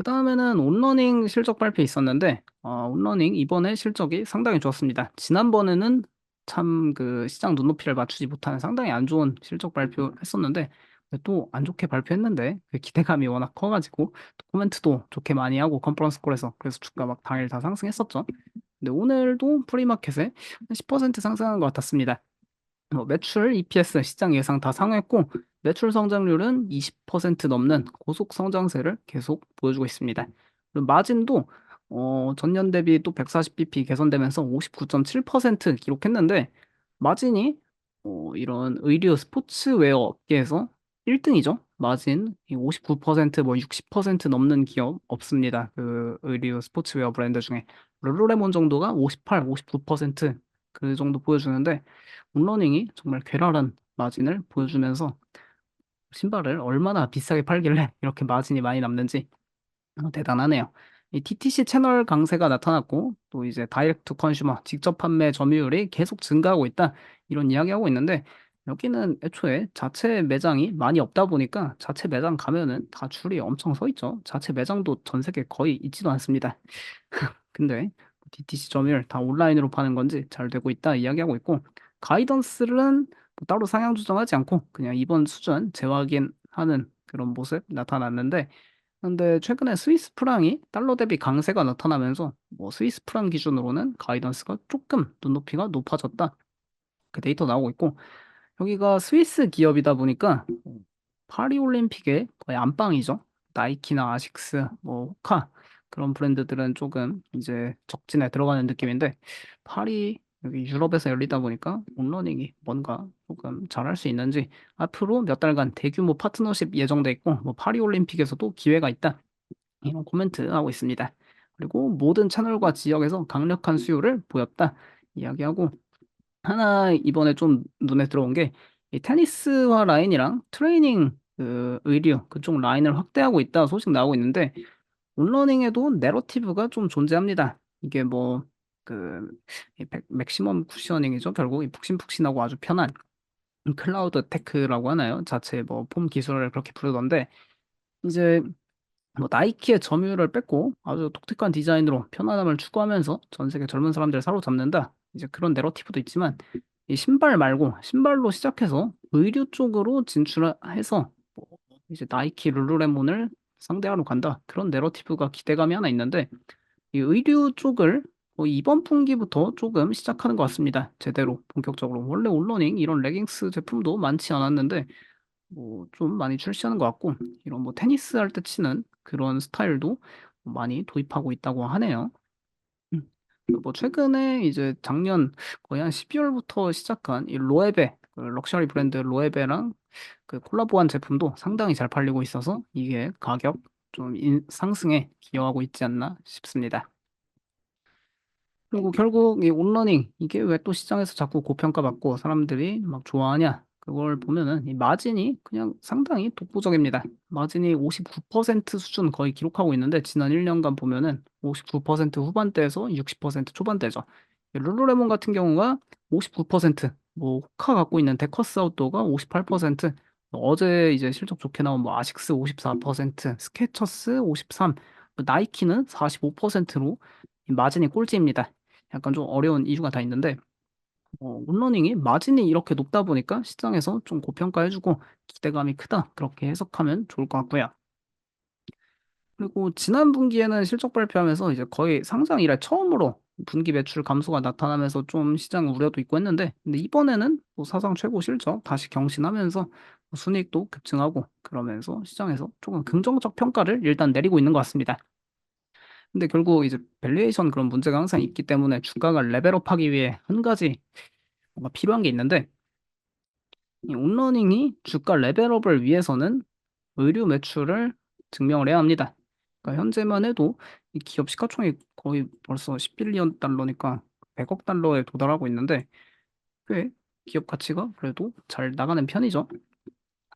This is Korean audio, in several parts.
그다음에는 온러닝 실적 발표 있었는데 온러닝 이번에 실적이 상당히 좋았습니다. 지난번에는 참 그 시장 눈높이를 맞추지 못하는 상당히 안 좋은 실적 발표했었는데 또 안 좋게 발표했는데 그 기대감이 워낙 커 가지고 또 코멘트도 좋게 많이 하고 컨퍼런스 콜에서 그래서 주가 막 당일 다 상승했었죠. 근데 오늘도 프리마켓에 10% 상승한 것 같았습니다. 매출, EPS, 시장 예상 다 상회했고 매출 성장률은 20% 넘는 고속 성장세를 계속 보여주고 있습니다. 그리고 마진도 전년 대비 또 140bp 개선되면서 59.7% 기록했는데 마진이 이런 의류 스포츠웨어 업계에서 1등이죠. 마진 59%, 뭐 60% 넘는 기업 없습니다. 그 의류 스포츠웨어 브랜드 중에 룰루레몬 정도가 58, 59%그 정도 보여주는데 온러닝이 정말 괴랄한 마진을 보여주면서 신발을 얼마나 비싸게 팔길래 이렇게 마진이 많이 남는지 대단하네요. 이 DTC 채널 강세가 나타났고 또 이제 다이렉트 투 컨슈머 직접 판매 점유율이 계속 증가하고 있다 이런 이야기하고 있는데 여기는 애초에 자체 매장이 많이 없다 보니까 자체 매장 가면은 다 줄이 엄청 서 있죠. 자체 매장도 전 세계 거의 있지도 않습니다. 근데 DTC 점유율 다 온라인으로 파는 건지 잘 되고 있다 이야기하고 있고 가이던스는 뭐 따로 상향 조정하지 않고 그냥 이번 수준 재확인하는 그런 모습 나타났는데 근데 최근에 스위스 프랑이 달러 대비 강세가 나타나면서 뭐 스위스 프랑 기준으로는 가이던스가 조금 눈높이가 높아졌다. 그 데이터 나오고 있고 여기가 스위스 기업이다 보니까 파리 올림픽에 거의 안방이죠. 나이키나 아식스, 뭐 호카 그런 브랜드들은 조금 이제 적진에 들어가는 느낌인데 파리 여기 유럽에서 열리다 보니까 온러닝이 뭔가 조금 잘할 수 있는지 앞으로 몇 달간 대규모 파트너십 예정돼 있고 뭐 파리 올림픽에서도 기회가 있다. 이런 코멘트 하고 있습니다. 그리고 모든 채널과 지역에서 강력한 수요를 보였다. 이야기하고 하나 이번에 좀 눈에 들어온 게 이 테니스화 라인이랑 트레이닝 그 의류 그쪽 라인을 확대하고 있다 소식 나오고 있는데 온러닝에도 내러티브가 좀 존재합니다. 이게 뭐 그 맥시멈 쿠셔닝이죠. 결국 이 푹신푹신하고 아주 편한 클라우드 테크라고 하나요? 자체 뭐 폼 기술을 그렇게 부르던데 이제 뭐 나이키의 점유율을 뺏고 아주 독특한 디자인으로 편안함을 추구하면서 전 세계 젊은 사람들을 사로잡는다. 이제 그런 내러티브도 있지만 이 신발 말고 신발로 시작해서 의류 쪽으로 진출해서 뭐 이제 나이키 룰루레몬을 상대하러 간다. 그런 내러티브가 기대감이 하나 있는데 이 의류 쪽을 이번 분기부터 조금 시작하는 것 같습니다. 제대로 본격적으로. 원래 온러닝 이런 레깅스 제품도 많지 않았는데 뭐 좀 많이 출시하는 것 같고 이런 뭐 테니스 할 때 치는 그런 스타일도 많이 도입하고 있다고 하네요. 그리고 뭐 최근에 이제 작년 거의 한 12월부터 시작한 이 로에베 그 럭셔리 브랜드 로에베랑 그 콜라보한 제품도 상당히 잘 팔리고 있어서 이게 가격 좀 상승에 기여하고 있지 않나 싶습니다. 그리고 결국 이 온러닝 이게 왜 또 시장에서 자꾸 고평가받고 사람들이 막 좋아하냐? 그걸 보면은 이 마진이 그냥 상당히 독보적입니다. 마진이 59% 수준 거의 기록하고 있는데 지난 1년간 보면은 59% 후반대에서 60% 초반대죠. 이 룰루레몬 같은 경우가 59%, 뭐 호카 갖고 있는 데커스 아웃도어가 58%, 어제 이제 실적 좋게 나온 뭐 아식스 54%, 스케쳐스 53, 나이키는 45%로 마진이 꼴찌입니다. 약간 좀 어려운 이유가 다 있는데 온러닝이 마진이 이렇게 높다 보니까 시장에서 좀 고평가해주고 기대감이 크다 그렇게 해석하면 좋을 것 같고요. 그리고 지난 분기에는 실적 발표하면서 이제 거의 상장 이래 처음으로 분기 매출 감소가 나타나면서 좀 시장 우려도 있고 했는데 근데 이번에는 또 사상 최고 실적 다시 경신하면서 순이익도 급증하고 그러면서 시장에서 조금 긍정적 평가를 일단 내리고 있는 것 같습니다. 근데 결국 이제 밸류에이션 그런 문제가 항상 있기 때문에 주가가 레벨업하기 위해 한 가지 뭔가 필요한 게 있는데 이 온러닝이 주가 레벨업을 위해서는 의류 매출을 증명을 해야 합니다. 그러니까 현재만 해도 이 기업 시가총액 거의 벌써 10빌리언 달러니까 100억 달러에 도달하고 있는데 꽤 기업 가치가 그래도 잘 나가는 편이죠.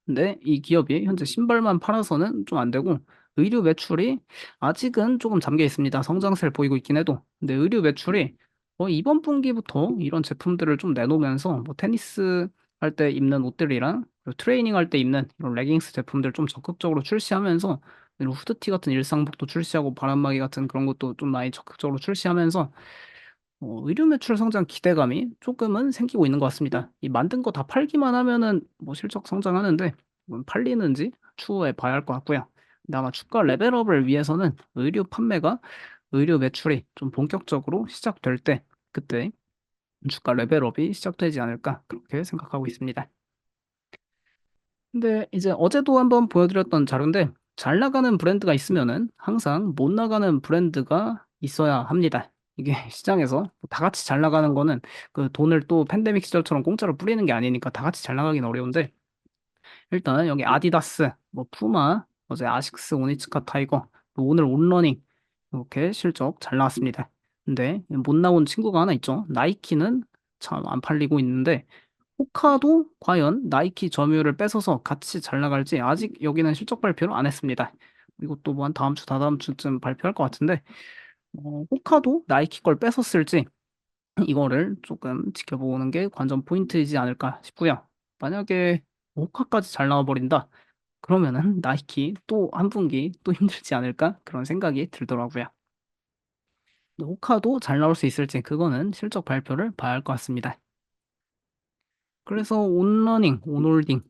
근데 이 기업이 현재 신발만 팔아서는 좀 안 되고 의류 매출이 아직은 조금 잠겨 있습니다. 성장세를 보이고 있긴 해도. 근데 의류 매출이 이번 분기부터 이런 제품들을 좀 내놓으면서 뭐 테니스 할 때 입는 옷들이랑 그리고 트레이닝 할 때 입는 이런 레깅스 제품들 좀 적극적으로 출시하면서 그리고 후드티 같은 일상복도 출시하고 바람막이 같은 그런 것도 좀 많이 적극적으로 출시하면서 의류 매출 성장 기대감이 조금은 생기고 있는 것 같습니다. 이 만든 거 다 팔기만 하면은 뭐 실적 성장하는데 팔리는지 추후에 봐야 할 것 같고요. 근데 아마 주가 레벨업을 위해서는 의류 매출이 좀 본격적으로 시작될 때 그때 주가 레벨업이 시작되지 않을까 그렇게 생각하고 있습니다. 근데 이제 어제도 한번 보여드렸던 자료인데 잘 나가는 브랜드가 있으면은 항상 못 나가는 브랜드가 있어야 합니다. 이게 시장에서 다 같이 잘 나가는 거는 그 돈을 또 팬데믹 시절처럼 공짜로 뿌리는 게 아니니까 다 같이 잘 나가긴 어려운데 일단 여기 아디다스, 뭐 푸마, 어제 아식스, 오니츠카 타이거, 또 오늘 온러닝 이렇게 실적 잘 나왔습니다. 근데 못 나온 친구가 하나 있죠. 나이키는 참 안 팔리고 있는데 호카도 과연 나이키 점유율을 뺏어서 같이 잘 나갈지 아직 여기는 실적 발표를 안 했습니다. 이것도 뭐 한 다음 주, 다다음 주쯤 발표할 것 같은데 호카도 나이키 걸 뺏었을지 이거를 조금 지켜보는 게 관전 포인트이지 않을까 싶고요. 만약에 호카까지 잘 나와버린다. 그러면은 나이키 또 한 분기 또 힘들지 않을까? 그런 생각이 들더라고요. 근데 호카도 잘 나올 수 있을지 그거는 실적 발표를 봐야 할 것 같습니다. 그래서 온러닝, 온홀딩.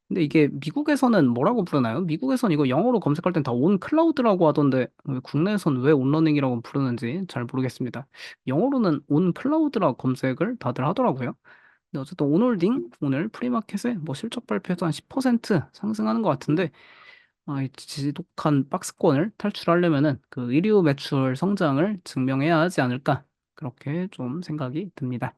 근데 이게 미국에서는 뭐라고 부르나요? 미국에선 이거 영어로 검색할 땐 다 온클라우드라고 하던데 왜 국내에선 왜 온러닝이라고 부르는지 잘 모르겠습니다. 영어로는 온클라우드라 검색을 다들 하더라고요. 근데 어쨌든 온홀딩 오늘 프리마켓에 뭐 실적 발표에서 한 10% 상승하는 것 같은데 이 지독한 박스권을 탈출하려면은 그 의류 매출 성장을 증명해야 하지 않을까 그렇게 좀 생각이 듭니다.